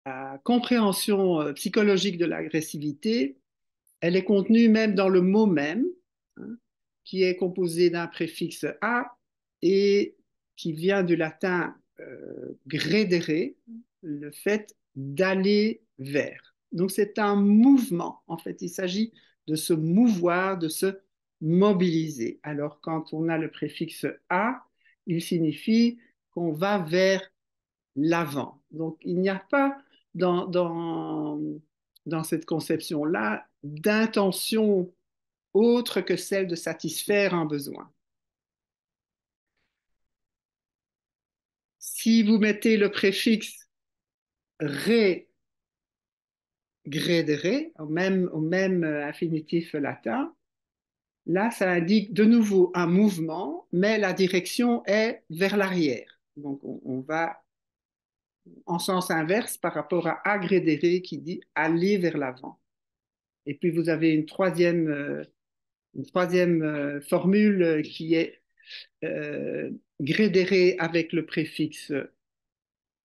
La compréhension psychologique de l'agressivité, elle est contenue même dans le mot même, hein, qui est composé d'un préfixe a et qui vient du latin gredere, le fait d'aller vers. Donc c'est un mouvement, en fait, il s'agit de se mouvoir, de se mobiliser. Alors quand on a le préfixe a, il signifie qu'on va vers l'avant. Donc, il n'y a pas dans, dans, dans cette conception-là d'intention autre que celle de satisfaire un besoin. Si vous mettez le préfixe ré, grédere, au même infinitif latin, là, ça indique de nouveau un mouvement, mais la direction est vers l'arrière. Donc, on va en sens inverse par rapport à agrédere qui dit aller vers l'avant. Et puis vous avez une troisième formule qui est grédérée avec le préfixe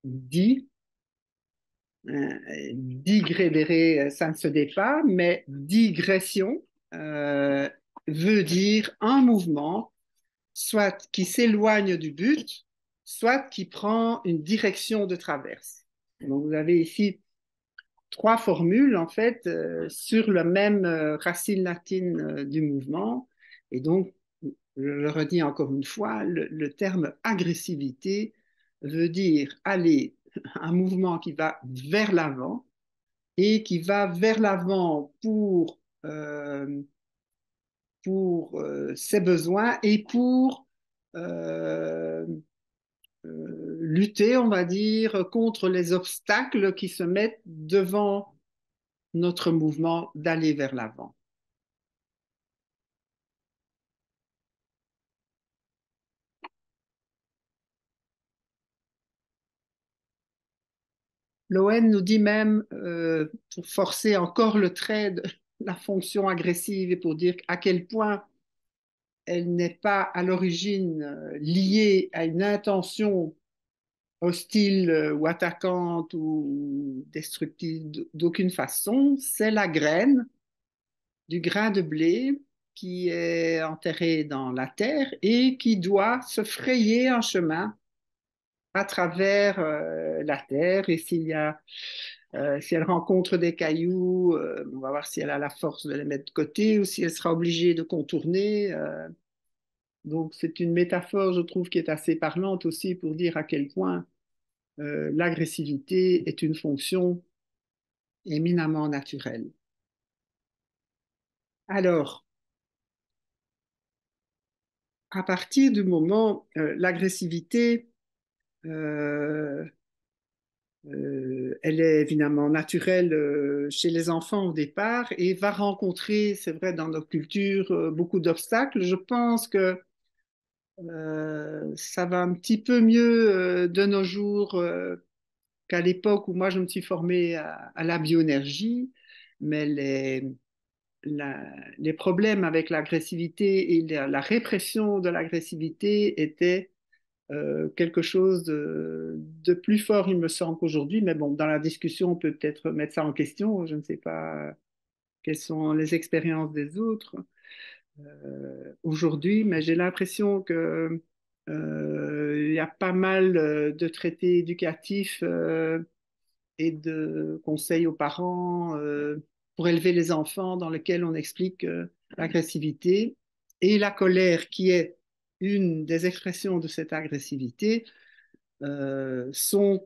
di. Digrédéré, ça ne se dit pas, mais digression euh, veut dire un mouvement, soit qui s'éloigne du but, soit qui prend une direction de traverse. Donc vous avez ici trois formules en fait sur la même racine latine du mouvement. Et donc, je le redis encore une fois, le terme agressivité veut dire aller un mouvement qui va vers l'avant et qui va vers l'avant pour ses besoins et pour euh, lutter, on va dire, contre les obstacles qui se mettent devant notre mouvement d'aller vers l'avant. L'ON nous dit même, pour forcer encore le trait de la fonction agressive et pour dire à quel point elle n'est pas à l'origine liée à une intention hostile ou attaquante ou destructive d'aucune façon, c'est la graine du grain de blé qui est enterré dans la terre et qui doit se frayer un chemin à travers la terre. Et si elle rencontre des cailloux, on va voir si elle a la force de les mettre de côté ou si elle sera obligée de contourner. Donc c'est une métaphore, je trouve, qui est assez parlante aussi pour dire à quel point l'agressivité est une fonction éminemment naturelle. Alors, à partir du moment, l'agressivité, euh, elle est évidemment naturelle chez les enfants au départ et va rencontrer, c'est vrai, dans nos cultures, beaucoup d'obstacles. Je pense que ça va un petit peu mieux de nos jours qu'à l'époque où moi je me suis formée à la bioénergie, mais les problèmes avec l'agressivité et la répression de l'agressivité étaient quelque chose de plus fort, il me semble, qu'aujourd'hui. Mais bon, dans la discussion, on peut peut-être mettre ça en question. Je ne sais pas quelles sont les expériences des autres aujourd'hui, mais j'ai l'impression que il y a pas mal de traités éducatifs et de conseils aux parents pour élever les enfants dans lesquels on explique l'agressivité et la colère qui est une des expressions de cette agressivité sont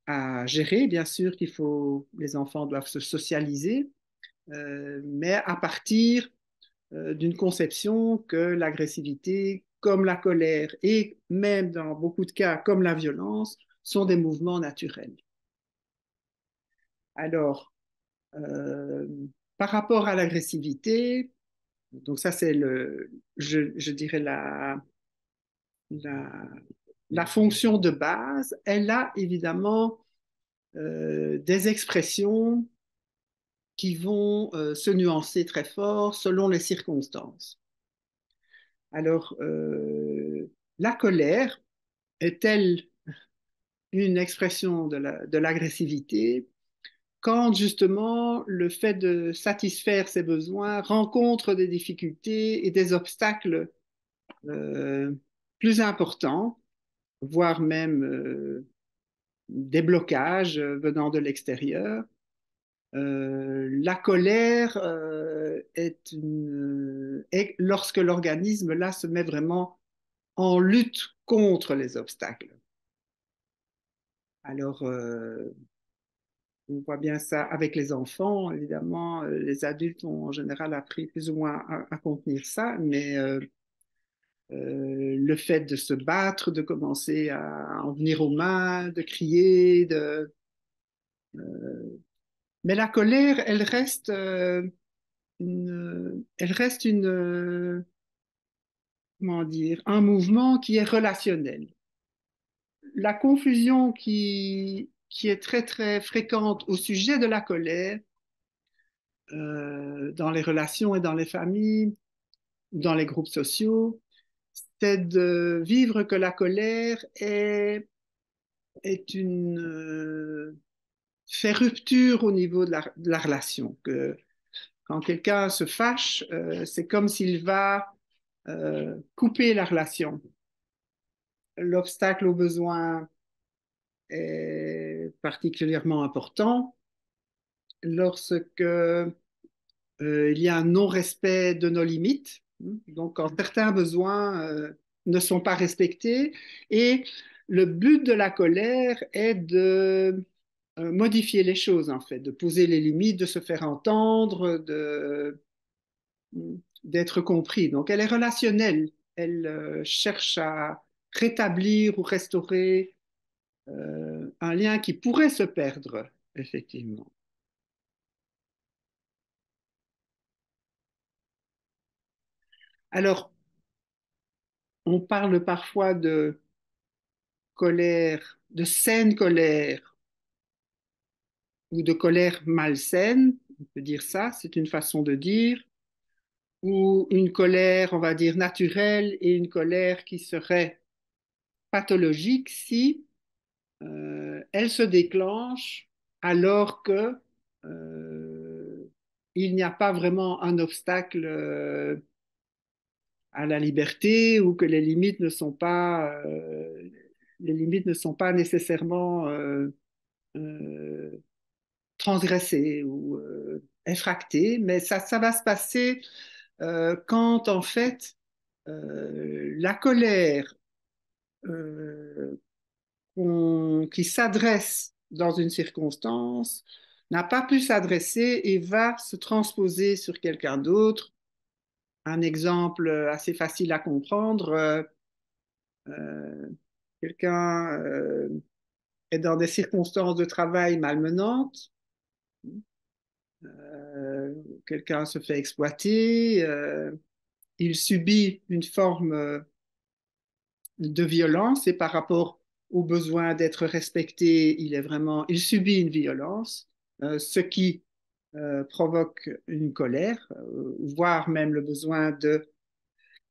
à gérer. Bien sûr qu'il faut, les enfants doivent se socialiser, mais à partir d'une conception que l'agressivité, comme la colère et même dans beaucoup de cas comme la violence, sont des mouvements naturels. Alors, euh, par rapport à l'agressivité, donc ça c'est je dirais la, la fonction de base, elle a évidemment des expressions qui vont se nuancer très fort selon les circonstances. Alors, la colère est-elle une expression de l'agressivité quand justement le fait de satisfaire ses besoins rencontre des difficultés et des obstacles euh, plus importants, voire même des blocages venant de l'extérieur. La colère est lorsque l'organisme là se met vraiment en lutte contre les obstacles. Alors, on voit bien ça avec les enfants, évidemment. Les adultes ont en général appris plus ou moins à contenir ça, mais le fait de se battre, de commencer à en venir aux mains, de crier, mais la colère, elle reste comment dire, un mouvement qui est relationnel. La confusion qui est très très fréquente au sujet de la colère dans les relations et dans les familles, dans les groupes sociaux, c'est de vivre que la colère est fait rupture au niveau de la relation. Que quand quelqu'un se fâche, c'est comme s'il va couper la relation. L'obstacle au besoin est particulièrement important lorsque il y a un non-respect de nos limites. Donc, quand certains besoins ne sont pas respectés, et le but de la colère est de modifier les choses, en fait, de poser les limites, de se faire entendre, d'être compris. Donc, elle est relationnelle. Elle cherche à rétablir ou restaurer un lien qui pourrait se perdre, effectivement. Alors, on parle parfois de colère, de saine colère ou de colère malsaine, on peut dire ça, c'est une façon de dire, ou une colère, on va dire, naturelle et une colère qui serait pathologique si elle se déclenche alors que il n'y a pas vraiment un obstacle à la liberté ou que les limites ne sont pas nécessairement euh, transgressées ou effractées, mais ça va se passer quand en fait la colère qui s'adresse dans une circonstance n'a pas pu s'adresser et va se transposer sur quelqu'un d'autre. Un exemple assez facile à comprendre, euh, quelqu'un est dans des circonstances de travail malmenantes, euh, quelqu'un se fait exploiter, il subit une forme de violence et par rapport au besoin d'être respecté, il subit une violence, ce qui provoque une colère, voire même le besoin de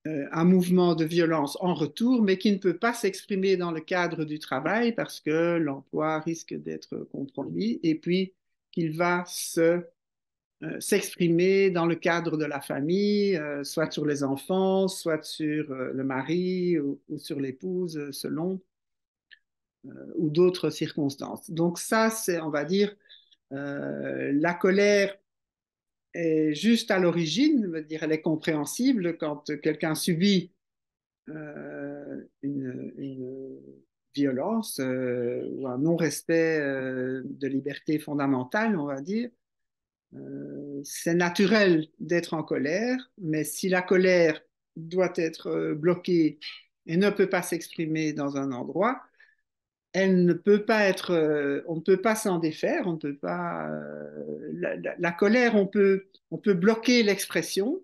un mouvement de violence en retour, mais qui ne peut pas s'exprimer dans le cadre du travail parce que l'emploi risque d'être compromis et puis qu'il va s'exprimer dans le cadre de la famille, soit sur les enfants, soit sur le mari ou sur l'épouse, selon, ou d'autres circonstances. Donc ça, c'est, on va dire, la colère est juste à l'origine, veut dire, elle est compréhensible quand quelqu'un subit une violence ou un non-respect de liberté fondamentale, on va dire. C'est naturel d'être en colère, mais si la colère doit être bloquée et ne peut pas s'exprimer dans un endroit, elle ne peut pas être, on ne peut pas s'en défaire, on ne peut pas. La colère, on peut bloquer l'expression,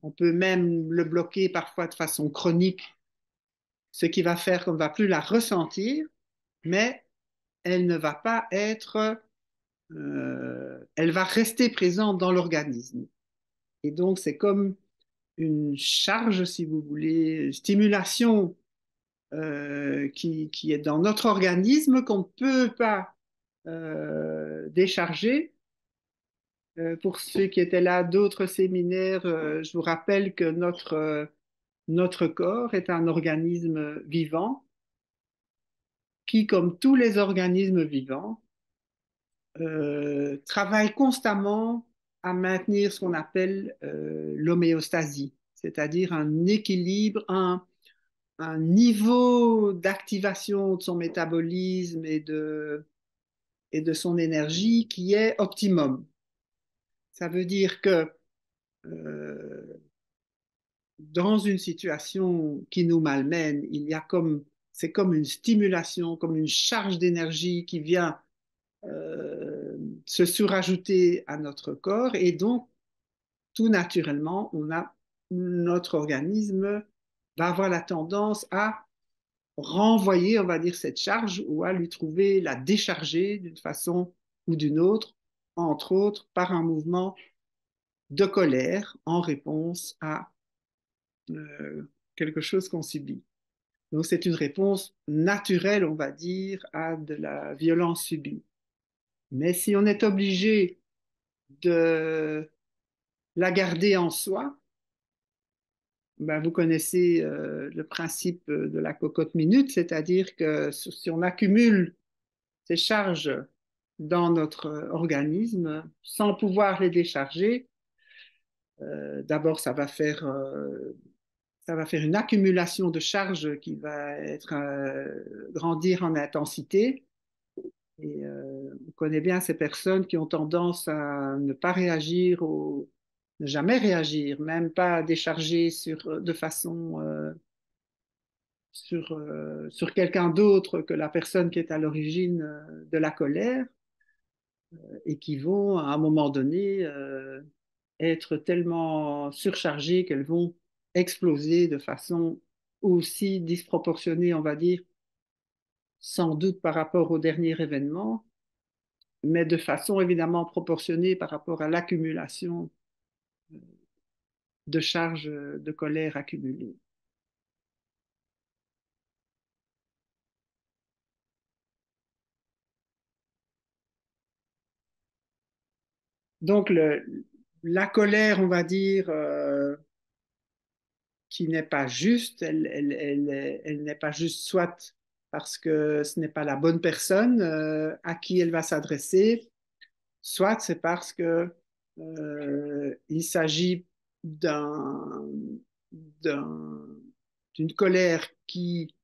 on peut même le bloquer parfois de façon chronique, ce qui va faire qu'on ne va plus la ressentir, mais elle ne va pas être, elle va rester présente dans l'organisme. Et donc, c'est comme une charge, si vous voulez, une stimulation qui est dans notre organisme qu'on ne peut pas décharger. Pour ceux qui étaient là d'autres séminaires, je vous rappelle que notre corps est un organisme vivant qui, comme tous les organismes vivants, travaille constamment à maintenir ce qu'on appelle l'homéostasie, c'est-à-dire un équilibre, un niveau d'activation de son métabolisme et de son énergie qui est optimum. Ça veut dire que euh, dans une situation qui nous malmène, c'est comme une stimulation, comme une charge d'énergie qui vient se surajouter à notre corps et donc tout naturellement, notre organisme va avoir la tendance à renvoyer, on va dire, cette charge ou à lui trouver la décharger d'une façon ou d'une autre, entre autres par un mouvement de colère en réponse à quelque chose qu'on subit. Donc c'est une réponse naturelle, on va dire, à de la violence subie. Mais si on est obligé de la garder en soi, ben vous connaissez le principe de la cocotte minute, c'est-à-dire que si on accumule ces charges dans notre organisme sans pouvoir les décharger, d'abord ça va faire une accumulation de charges qui va grandir en intensité. Et on connaît bien ces personnes qui ont tendance à ne pas réagir ne jamais réagir, même pas décharger de façon sur quelqu'un d'autre que la personne qui est à l'origine de la colère et qui vont, à un moment donné, être tellement surchargées qu'elles vont exploser de façon aussi disproportionnée, on va dire, sans doute par rapport au dernier événement, mais de façon évidemment proportionnée par rapport à l'accumulation de charges de colère accumulées. Donc, la colère, on va dire, qui n'est pas juste, elle n'est pas juste soit parce que ce n'est pas la bonne personne à qui elle va s'adresser, soit c'est parce que il s'agit d'un, d'un- d'une colère qui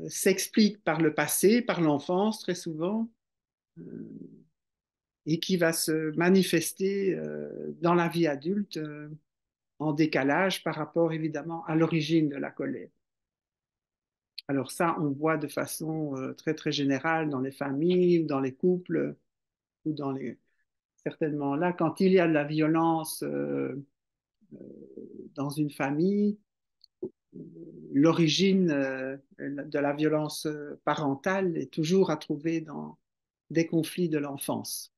s'explique par le passé, par l'enfance très souvent, euh, et qui va se manifester dans la vie adulte en décalage par rapport évidemment à l'origine de la colère. Alors ça, on voit de façon très très générale dans les familles ou dans les couples ou dans les certainement là quand il y a de la violence dans une famille, l'origine de la violence parentale est toujours à trouver dans des conflits de l'enfance.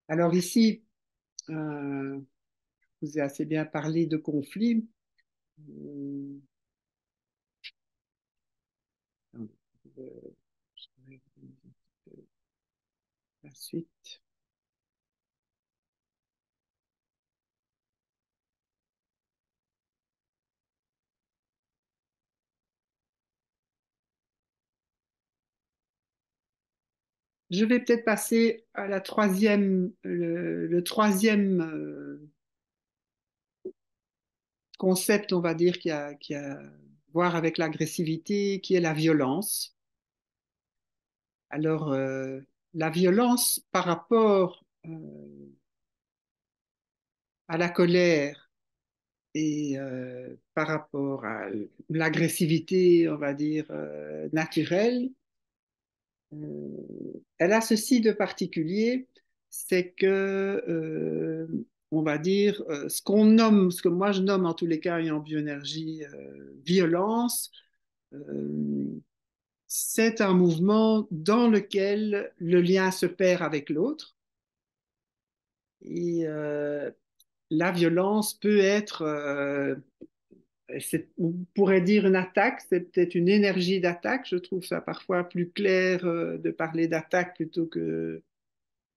Alors ici, je vous ai assez bien parlé de conflits. Euh, la suite. Je vais peut-être passer à le troisième concept, on va dire, qui a à voir avec l'agressivité, qui est la violence. Alors, la violence par rapport à la colère et par rapport à l'agressivité, on va dire, naturelle, elle a ceci de particulier, c'est que, on va dire, ce que moi je nomme en tous les cas et en bioénergie, violence, euh, c'est un mouvement dans lequel le lien se perd avec l'autre. Et la violence peut être, on pourrait dire une attaque, c'est peut-être une énergie d'attaque. Je trouve ça parfois plus clair de parler d'attaque plutôt que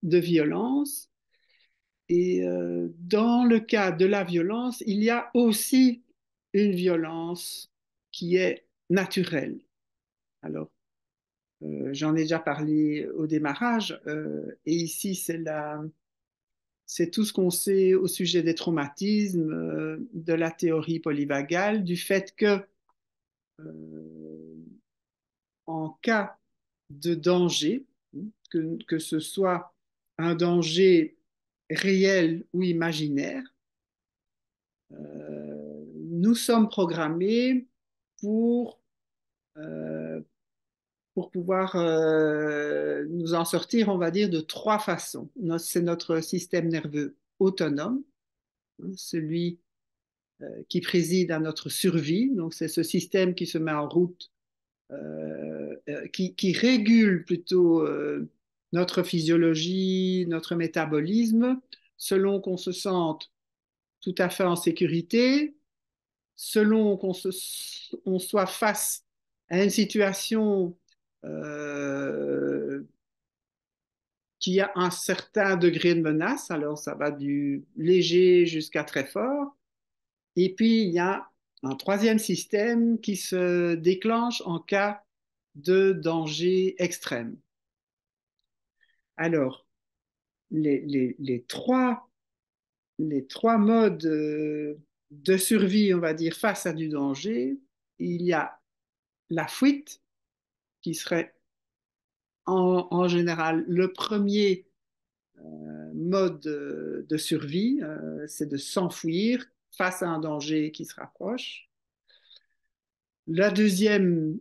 de violence. Et dans le cas de la violence, il y a aussi une violence qui est naturelle. Alors, j'en ai déjà parlé au démarrage, et ici, c'est tout ce qu'on sait au sujet des traumatismes, de la théorie polyvagale, du fait que euh, en cas de danger, que ce soit un danger réel ou imaginaire, nous sommes programmés pour, euh, pour pouvoir nous en sortir, on va dire, de trois façons. C'est notre système nerveux autonome, hein, celui qui préside à notre survie. Donc, c'est ce système qui se met en route, qui régule plutôt notre physiologie, notre métabolisme, selon qu'on se sente tout à fait en sécurité, selon on soit face à une situation qui a un certain degré de menace, alors ça va du léger jusqu'à très fort. Et puis, il y a un troisième système qui se déclenche en cas de danger extrême. Alors, les trois modes de survie, on va dire, face à du danger, il y a la fuite, qui serait en général le premier mode de survie, c'est de s'enfuir face à un danger qui se rapproche. Le deuxième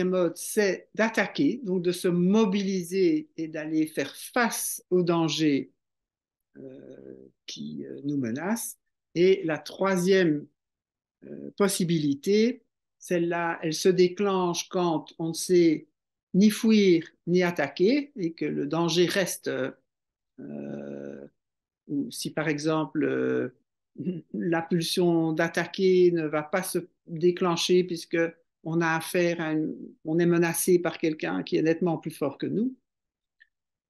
mode, c'est d'attaquer, donc de se mobiliser et d'aller faire face au danger qui nous menace. Et la troisième possibilité, celle-là, elle se déclenche quand on ne sait ni fuir ni attaquer et que le danger reste, ou si par exemple la pulsion d'attaquer ne va pas se déclencher puisque on a affaire on est menacé par quelqu'un qui est nettement plus fort que nous.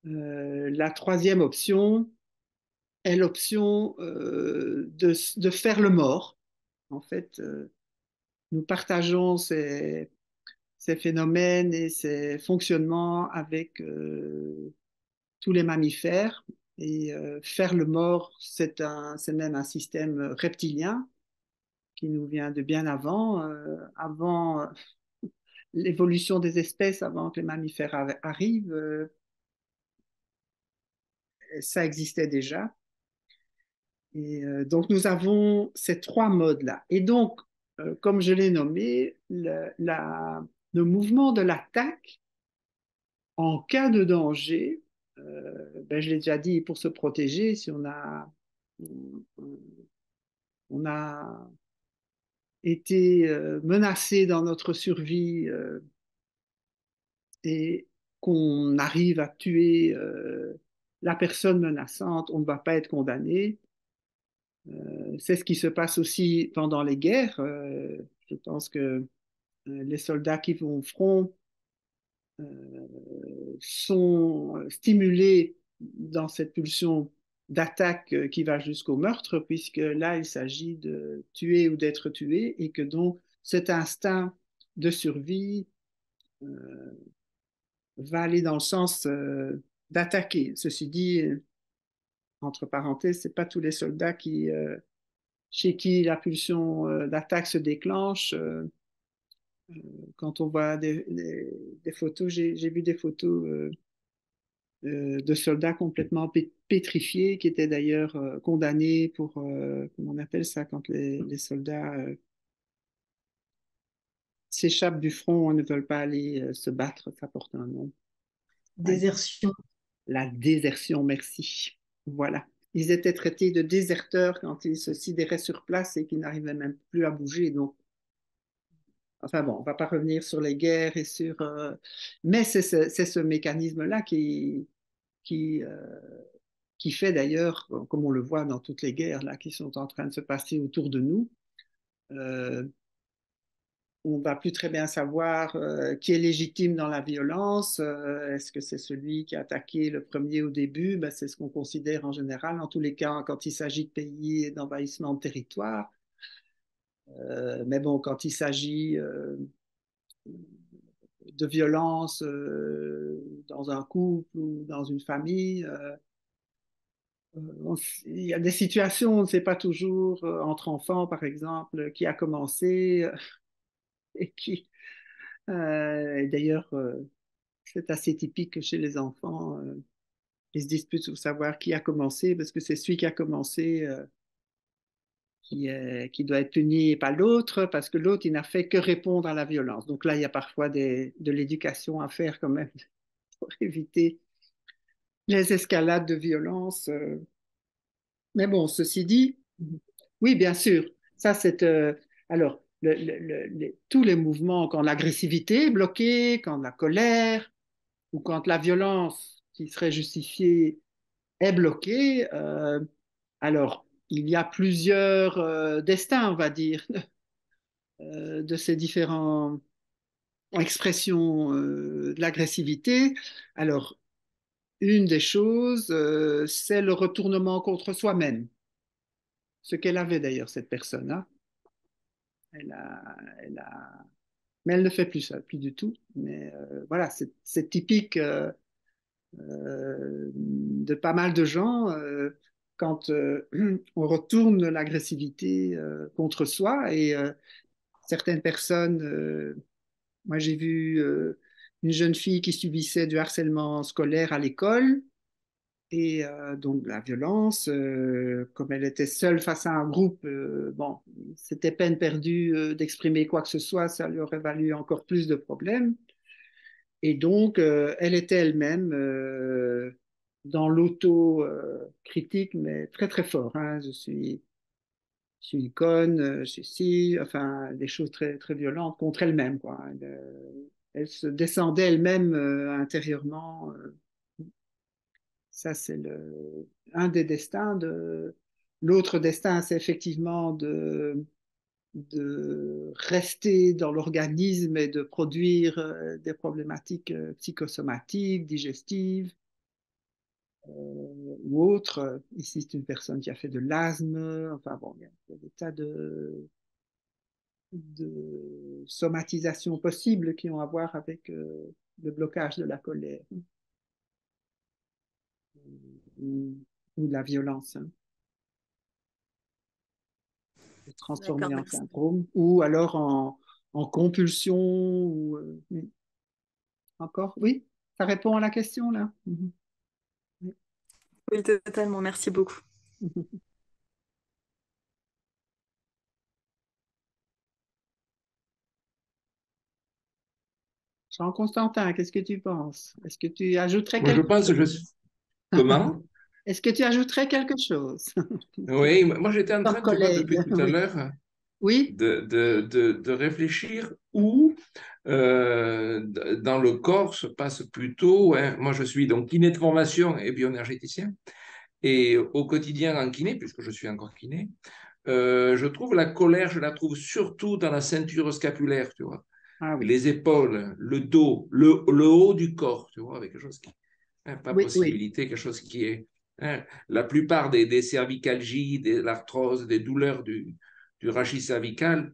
La troisième option est l'option de faire le mort. En fait, nous partageons ces phénomènes et ces fonctionnements avec tous les mammifères. Et faire le mort, c'est même un système reptilien qui nous vient de bien avant, avant l'évolution des espèces, avant que les mammifères arrivent, ça existait déjà. Et donc nous avons ces trois modes-là. Et donc, comme je l'ai nommé, le mouvement de l'attaque en cas de danger, ben, je l'ai déjà dit, pour se protéger, si on a été menacé dans notre survie et qu'on arrive à tuer la personne menaçante, on ne va pas être condamné. C'est ce qui se passe aussi pendant les guerres. Je pense que les soldats qui vont au front sont stimulés dans cette pulsion d'attaque qui va jusqu'au meurtre, puisque là, il s'agit de tuer ou d'être tué, et que donc cet instinct de survie va aller dans le sens d'attaquer. Ceci dit, entre parenthèses, c'est pas tous les soldats chez qui la pulsion d'attaque se déclenche. Quand on voit des photos, j'ai vu des photos de soldats complètement pétrifiés, qui étaient d'ailleurs condamnés pour, comment on appelle ça, quand les soldats s'échappent du front et ne veulent pas aller se battre, ça porte un nom. Ouais. Désertion. La désertion, merci. Voilà. Ils étaient traités de déserteurs quand ils se sidéraient sur place et qu'ils n'arrivaient même plus à bouger. Donc, enfin bon, on ne va pas revenir sur les guerres et sur... mais c'est ce mécanisme-là qui qui fait d'ailleurs, comme on le voit dans toutes les guerres là, qui sont en train de se passer autour de nous, euh, on ne va plus très bien savoir qui est légitime dans la violence. Est-ce que c'est celui qui a attaqué le premier au début? Ben, c'est ce qu'on considère en général, en tous les cas, quand il s'agit de pays et d'envahissement de territoire. Mais bon, quand il s'agit de violence dans un couple ou dans une famille, il y a des situations, on ne sait pas toujours, entre enfants par exemple, qui a commencé et qui, d'ailleurs, c'est assez typique que chez les enfants, ils se disputent pour savoir qui a commencé, parce que c'est celui qui a commencé qui doit être puni et pas l'autre, parce que l'autre, il n'a fait que répondre à la violence. Donc là, il y a parfois de l'éducation à faire quand même pour éviter les escalades de violence. Mais bon, ceci dit, oui, bien sûr, ça c'est... alors, tous les mouvements, quand l'agressivité est bloquée, quand la colère ou quand la violence qui serait justifiée est bloquée, alors il y a plusieurs destins, on va dire, de ces différentes expressions de l'agressivité. Alors, une des choses, c'est le retournement contre soi-même. Ce qu'elle avait d'ailleurs, cette personne-là. Elle a, elle a... Mais elle ne fait plus ça, plus du tout. Mais voilà, c'est typique de pas mal de gens quand on retourne l'agressivité contre soi. Et certaines personnes, moi j'ai vu une jeune fille qui subissait du harcèlement scolaire à l'école. Et donc la violence, comme elle était seule face à un groupe, bon, c'était peine perdue d'exprimer quoi que ce soit, ça lui aurait valu encore plus de problèmes. Et donc, elle était elle-même dans l'auto-critique, mais très très fort. Hein. Je suis une conne, je suis si, enfin, des choses très très violentes contre elle-même, quoi. Elle se descendait elle-même intérieurement. Ça, c'est un des destins. L'autre destin, c'est effectivement de rester dans l'organisme et de produire des problématiques psychosomatiques, digestives ou autres. Ici, c'est une personne qui a fait de l'asthme. Enfin bon, il y a des tas de somatisations possibles qui ont à voir avec le blocage de la colère ou de la violence. Hein. D'accord, Transformé en merci. syndrome, ou alors en compulsion, ou encore, oui, ça répond à la question là. Oui. Oui, totalement, merci beaucoup. Jean-Constantin, qu'est-ce que tu penses? Est-ce que tu ajouterais Moi, je quelque pense que je chose? suis... Comment? Est-ce que tu ajouterais quelque chose? Oui, moi j'étais en Comme train, tu vois, depuis collègue, tout à oui. l'heure, Oui? de réfléchir où dans le corps se passe plutôt, hein, moi je suis donc kiné de formation et bioénergéticien, et au quotidien en kiné, puisque je suis encore kiné, je trouve la colère, je la trouve surtout dans la ceinture scapulaire, tu vois, Ah oui. les épaules, le dos, le haut du corps, tu vois, avec quelque chose qui, hein, pas Oui, oui. possibilité, quelque chose qui est, hein, la plupart des cervicalgies, de l'arthrose, des douleurs du rachis cervical,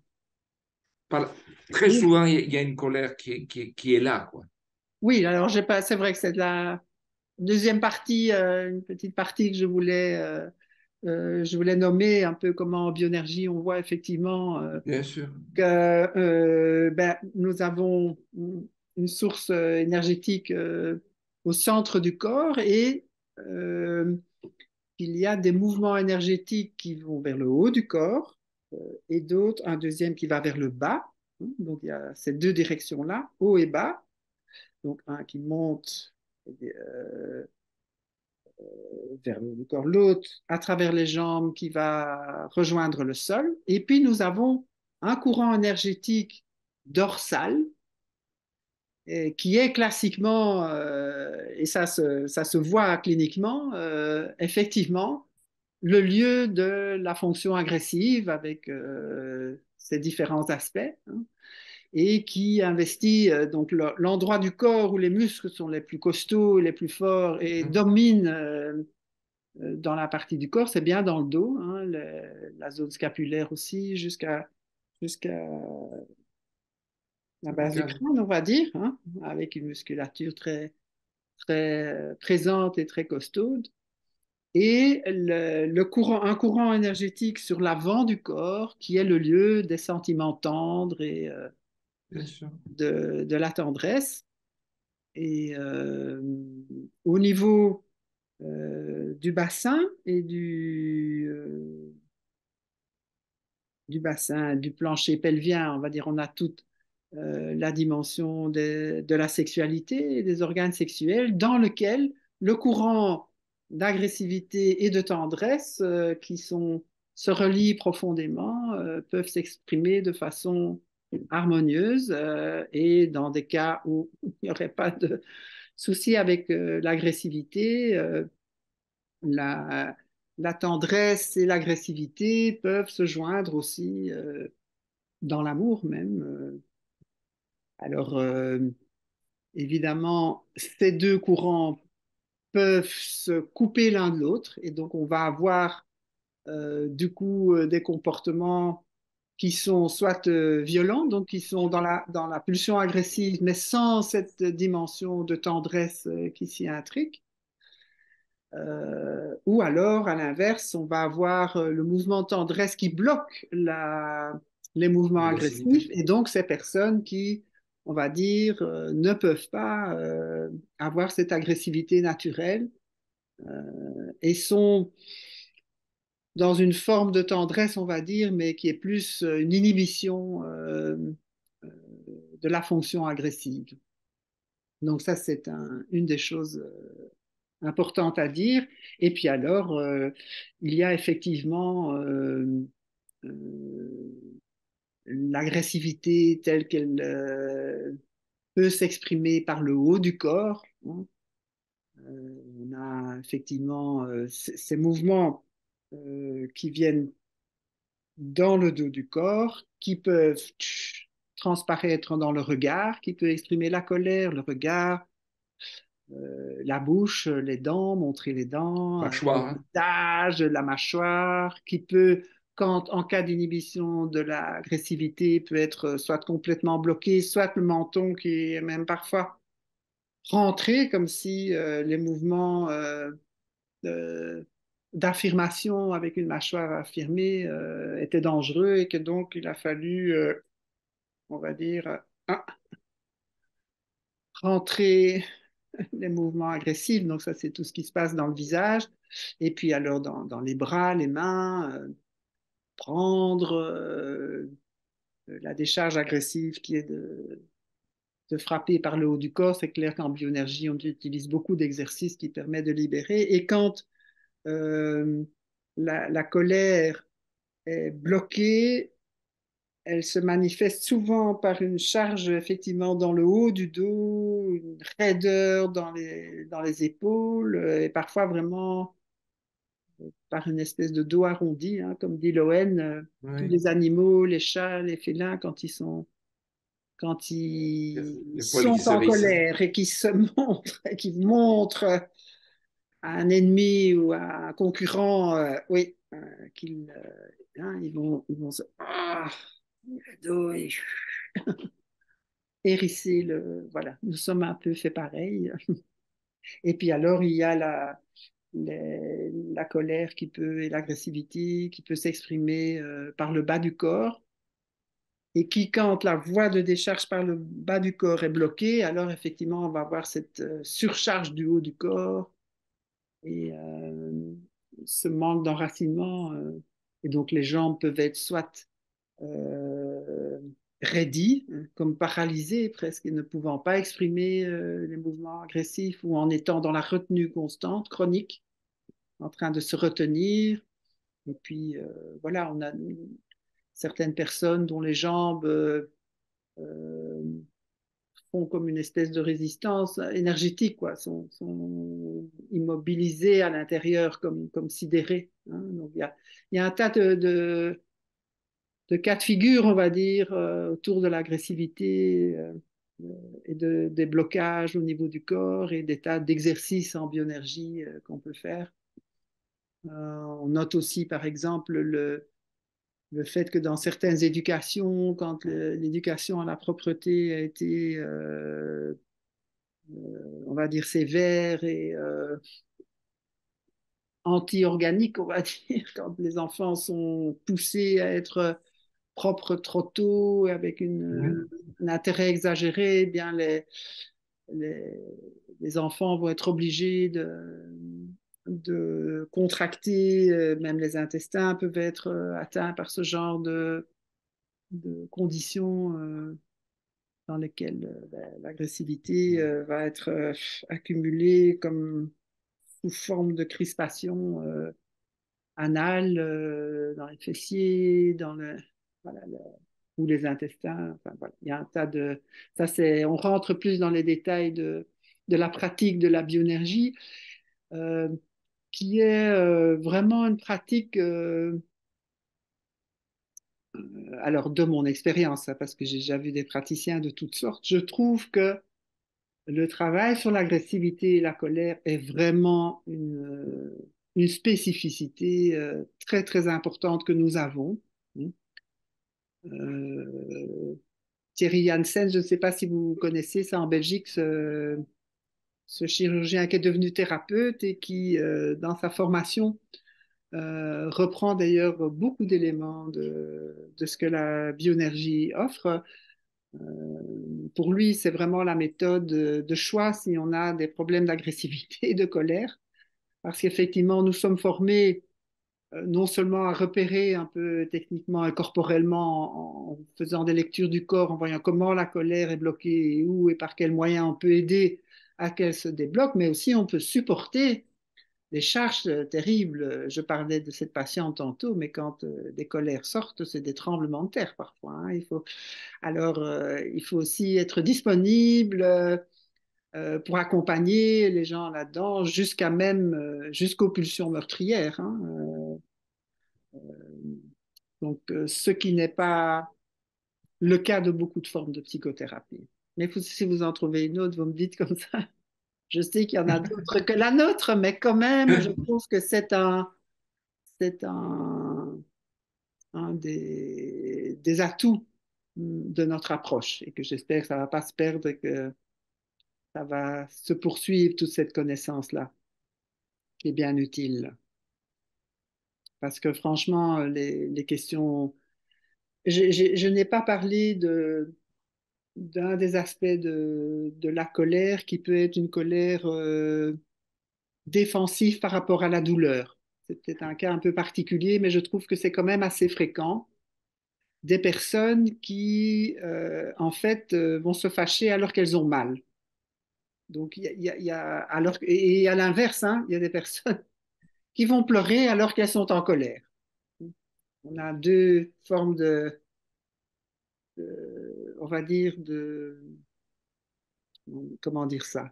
très Oui, souvent il y a une colère qui est là, quoi. oui, alors j'ai pas, c'est vrai que c'est de la deuxième partie, une petite partie que je voulais nommer un peu comment en bioénergie on voit effectivement Bien sûr. que ben, nous avons une source énergétique au centre du corps et il y a des mouvements énergétiques qui vont vers le haut du corps et d'autres, un deuxième qui va vers le bas. Donc il y a ces deux directions-là, haut et bas. Donc un qui monte vers le haut du corps, l'autre à travers les jambes qui va rejoindre le sol. Et puis nous avons un courant énergétique dorsal et qui est classiquement, et ça se voit cliniquement, effectivement, le lieu de la fonction agressive avec ses différents aspects, hein, et qui investit donc l'endroit du corps où les muscles sont les plus costauds, les plus forts et dominent dans la partie du corps, c'est bien dans le dos, hein, la zone scapulaire aussi, jusqu'à la base du crâne, on va dire, hein, avec une musculature très présente et très costaude. Et un courant énergétique sur l'avant du corps, qui est le lieu des sentiments tendres et Bien sûr. de la tendresse. Et au niveau du bassin et du bassin, du plancher pelvien, on va dire, on a toute la dimension de la sexualité et des organes sexuels dans lequel le courant d'agressivité et de tendresse se relient profondément, peuvent s'exprimer de façon harmonieuse et dans des cas où il n'y aurait pas de souci avec l'agressivité, la, la tendresse et l'agressivité peuvent se joindre aussi dans l'amour même. Alors, évidemment, ces deux courants peuvent se couper l'un de l'autre et donc on va avoir du coup des comportements qui sont soit violents, donc qui sont dans la pulsion agressive, mais sans cette dimension de tendresse qui s'y intrigue. Ou alors, à l'inverse, on va avoir le mouvement de tendresse qui bloque les mouvements agressifs, L'agressivité. et donc ces personnes qui, on va dire, ne peuvent pas avoir cette agressivité naturelle et sont dans une forme de tendresse, on va dire, mais qui est plus une inhibition de la fonction agressive. Donc ça, c'est une des choses importante à dire. Et puis alors, il y a effectivement l'agressivité telle qu'elle peut s'exprimer par le haut du corps, hein. On a effectivement ces mouvements qui viennent dans le dos du corps, qui peuvent transparaître dans le regard, qui peut exprimer la colère, le regard, la bouche, les dents, montrer les dents, le Mâchoire, hein. visage, la mâchoire, qui peut, quand en cas d'inhibition de l'agressivité, peut être soit complètement bloqué, soit le menton qui est même parfois rentré, comme si les mouvements d'affirmation avec une mâchoire affirmée étaient dangereux et que donc il a fallu, on va dire, rentrer les mouvements agressifs, donc ça c'est tout ce qui se passe dans le visage, et puis alors dans les bras, les mains, prendre la décharge agressive qui est de frapper par le haut du corps. C'est clair qu'en bioénergie, on utilise beaucoup d'exercices qui permettent de libérer, et quand euh, la colère est bloquée, elle se manifeste souvent par une charge effectivement dans le haut du dos, une raideur dans les épaules et parfois vraiment par une espèce de dos arrondi, hein, comme dit Loen, tous Oui. les animaux, les chats, les félins, quand ils Les poils qui sont se en hérissent. colère et qui se montrent, et qui montrent à un ennemi ou à un concurrent, oui, hein, ils vont se le dos et hérisser voilà, nous sommes un peu fait pareil. Et puis alors, il y a la colère et l'agressivité qui peut s'exprimer par le bas du corps et qui, quand la voie de décharge par le bas du corps est bloquée, alors effectivement, on va avoir cette surcharge du haut du corps et ce manque d'enracinement. Et donc, les jambes peuvent être soit euh, raidis, comme paralysés presque, et ne pouvant pas exprimer les mouvements agressifs ou en étant dans la retenue constante, chronique, en train de se retenir. Et puis, voilà, on a certaines personnes dont les jambes font comme une espèce de résistance énergétique, quoi, sont immobilisés à l'intérieur comme sidérés. Hein. Donc il y a un tas de cas de figure, on va dire, autour de l'agressivité et des blocages au niveau du corps et des tas d'exercices en bioénergie qu'on peut faire. On note aussi, par exemple, le fait que dans certaines éducations, quand l'éducation à la propreté a été, on va dire, sévère et anti-organique, on va dire, quand les enfants sont poussés à être propres trop tôt, avec un intérêt exagéré, eh bien les, les enfants vont être obligés de contracter, même les intestins peuvent être atteints par ce genre de conditions dans lesquelles l'agressivité va être accumulée comme sous forme de crispation anale dans les fessiers, voilà, ou les intestins. Enfin, voilà. Il y a un tas de... on rentre plus dans les détails de la pratique de la bioénergie, euh, qui est vraiment une pratique... alors, de mon expérience, hein, parce que j'ai déjà vu des praticiens de toutes sortes, je trouve que le travail sur l'agressivité et la colère est vraiment une spécificité très, très importante que nous avons. Euh, Thierry Janssen, je ne sais pas si vous connaissez ça en Belgique, ce chirurgien qui est devenu thérapeute et qui, dans sa formation, reprend d'ailleurs beaucoup d'éléments de ce que la bioénergie offre. Pour lui, c'est vraiment la méthode de choix si on a des problèmes d'agressivité et de colère, parce qu'effectivement, nous sommes formés non seulement à repérer un peu techniquement et corporellement en faisant des lectures du corps, en voyant comment la colère est bloquée et où et par quels moyens on peut aider à qu'elle se débloque, mais aussi on peut supporter des charges terribles. Je parlais de cette patiente tantôt, mais quand des colères sortent, c'est des tremblements de terre parfois. Hein. Il faut aussi être disponible pour accompagner les gens là-dedans, jusqu'aux pulsions meurtrières. Hein. Donc, ce qui n'est pas le cas de beaucoup de formes de psychothérapie. Mais si vous en trouvez une autre, vous me dites comme ça. Je sais qu'il y en a d'autres que la nôtre, mais quand même, je trouve que c'est un des atouts de notre approche et que j'espère que ça ne va pas se perdre et que ça va se poursuivre, toute cette connaissance-là, qui est bien utile. Parce que franchement, les questions... Je n'ai pas parlé d'un des aspects de la colère qui peut être une colère défensive par rapport à la douleur. C'est peut-être un cas un peu particulier, mais je trouve que c'est quand même assez fréquent. Des personnes qui, en fait, vont se fâcher alors qu'elles ont mal. Donc, et à l'inverse, hein, il y a des personnes qui vont pleurer alors qu'elles sont en colère. On a deux formes on va dire, comment dire ça,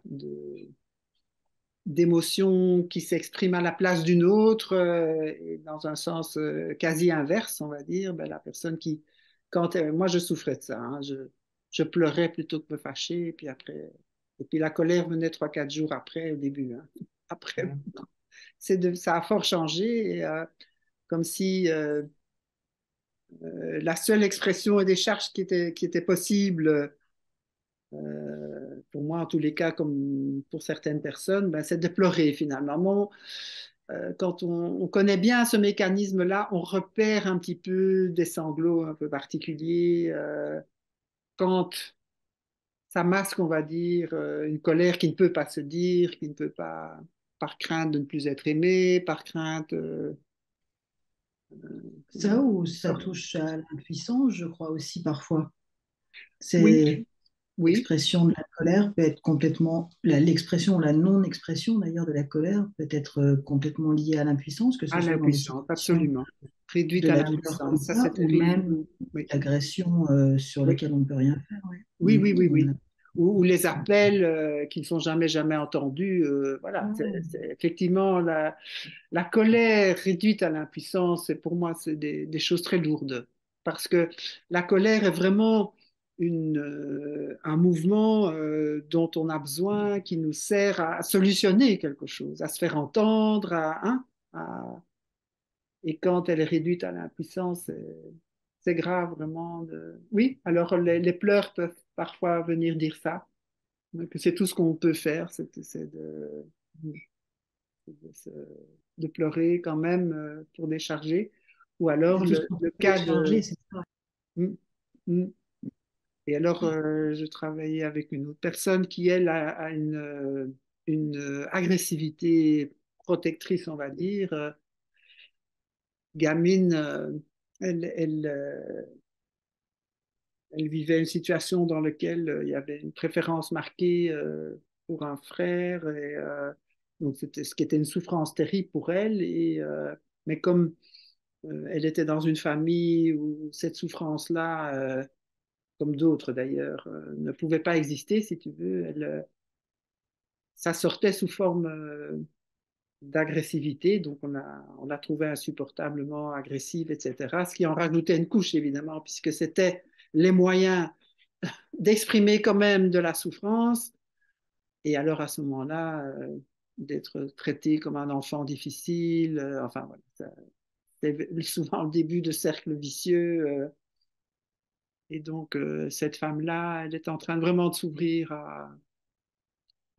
d'émotions qui s'expriment à la place d'une autre, et dans un sens quasi inverse, on va dire, ben, la personne qui, moi je souffrais de ça, hein, je pleurais plutôt que me fâcher, et puis la colère venait 3, 4 jours après, au début. Hein. Après, ça a fort changé, et, comme si la seule expression et décharge qui était possible, pour moi en tous les cas, comme pour certaines personnes, ben, c'est de pleurer finalement. Quand on connaît bien ce mécanisme-là, on repère un petit peu des sanglots un peu particuliers. Quand ça masque, on va dire, une colère qui ne peut pas se dire, qui ne peut pas, par crainte de ne plus être aimé, par crainte... Ça ou ça touche à l'impuissance, je crois aussi parfois. oui, C'est oui, l'expression de la colère peut être complètement, l'expression, la non-expression d'ailleurs de la colère peut être complètement liée à l'impuissance, que ce à soit dans des l'impuissance, situations absolument. Réduite de à la douleur comme l'impuissance, ça c'est ça, ou terrible. même Oui, d'agression sur oui, lesquelles on ne peut rien faire. Ouais. oui, oui, oui, On oui. a- ou les appels qui ne sont jamais entendus. Voilà, effectivement la colère réduite à l'impuissance, et pour moi, c'est des choses très lourdes. Parce que la colère est vraiment un mouvement dont on a besoin, qui nous sert à solutionner quelque chose, à se faire entendre, et quand elle est réduite à l'impuissance, c'est grave vraiment. Oui, alors les pleurs peuvent parfois venir dire ça, que c'est tout ce qu'on peut faire, c'est de pleurer quand même pour décharger. Ou alors C'est tout ce qu'on le peut cas décharger, de... c'est ça. Mm, mm. Et alors, je travaillais avec une autre personne qui, elle, a une agressivité protectrice, on va dire. Gamine, elle vivait une situation dans laquelle il y avait une préférence marquée pour un frère. Et, donc, c'était ce qui était une souffrance terrible pour elle. Mais comme elle était dans une famille où cette souffrance-là, comme d'autres d'ailleurs, ne pouvait pas exister, si tu veux, ça sortait sous forme d'agressivité. Donc, on l'a trouvée insupportablement agressive, etc. Ce qui en rajoutait une couche, évidemment, puisque c'était les moyens d'exprimer quand même de la souffrance, et alors à ce moment-là, d'être traité comme un enfant difficile, enfin voilà, c'est souvent le début de cercles vicieux, et donc cette femme-là, elle est en train vraiment de s'ouvrir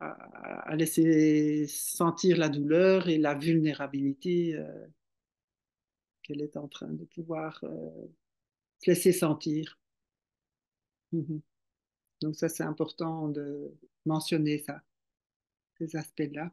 à laisser sentir la douleur et la vulnérabilité qu'elle est en train de pouvoir se laisser sentir. Mhm. Donc ça, c'est important de mentionner ça, ces aspects-là.